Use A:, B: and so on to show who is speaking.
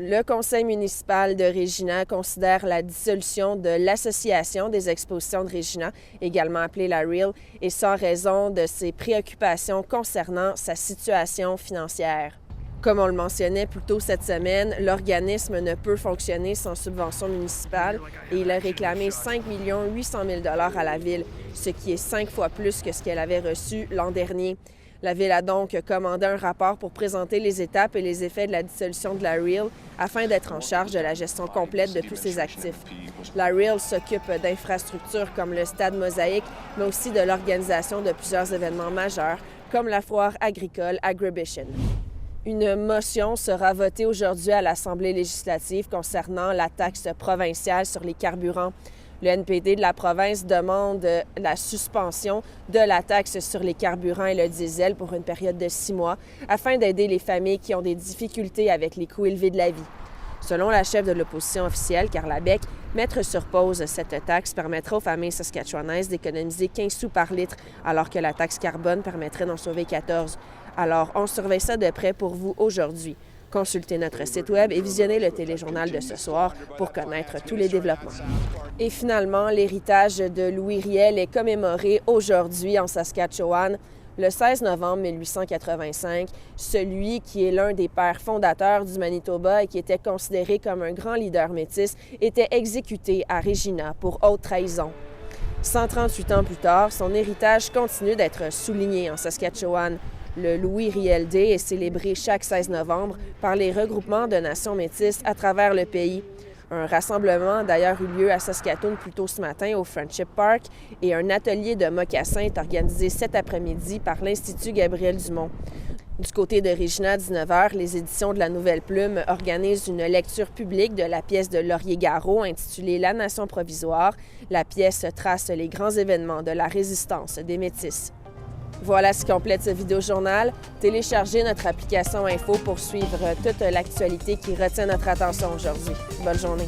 A: Le conseil municipal de Regina considère la dissolution de l'Association des expositions de Regina, également appelée la REAL, et ce en raison de ses préoccupations concernant sa situation financière. Comme on le mentionnait plus tôt cette semaine, l'organisme ne peut fonctionner sans subvention municipale et il a réclamé 5 800 000 $ à la Ville, ce qui est 5 fois plus que ce qu'elle avait reçu l'an dernier. La Ville a donc commandé un rapport pour présenter les étapes et les effets de la dissolution de la REAL afin d'être en charge de la gestion complète de tous ses actifs. La REAL s'occupe d'infrastructures comme le Stade Mosaïque, mais aussi de l'organisation de plusieurs événements majeurs, comme la foire agricole Agribition. Une motion sera votée aujourd'hui à l'Assemblée législative concernant la taxe provinciale sur les carburants. Le NPD de la province demande la suspension de la taxe sur les carburants et le diesel pour une période de 6 mois afin d'aider les familles qui ont des difficultés avec les coûts élevés de la vie. Selon la chef de l'opposition officielle, Carla Beck, mettre sur pause cette taxe permettra aux familles saskatchewanaises d'économiser 15 sous par litre, alors que la taxe carbone permettrait d'en sauver 14. Alors, on surveille ça de près pour vous aujourd'hui. Consultez notre site Web et visionnez le téléjournal de ce soir pour connaître tous les développements. Et finalement, l'héritage de Louis Riel est commémoré aujourd'hui en Saskatchewan. Le 16 novembre 1885, celui qui est l'un des pères fondateurs du Manitoba et qui était considéré comme un grand leader métis, était exécuté à Regina pour haute trahison. 138 ans plus tard, son héritage continue d'être souligné en Saskatchewan. Le Louis Riel Day est célébré chaque 16 novembre par les regroupements de nations métisses à travers le pays. Un rassemblement a d'ailleurs eu lieu à Saskatoon plus tôt ce matin au Friendship Park et un atelier de mocassins est organisé cet après-midi par l'Institut Gabriel Dumont. Du côté de Regina, à 19h, les éditions de la Nouvelle Plume organisent une lecture publique de la pièce de Laurier-Garot intitulée « La Nation provisoire ». La pièce trace les grands événements de la résistance des Métis. Voilà ce qui complète ce vidéojournal. Téléchargez notre application Info pour suivre toute l'actualité qui retient notre attention aujourd'hui. Bonne journée.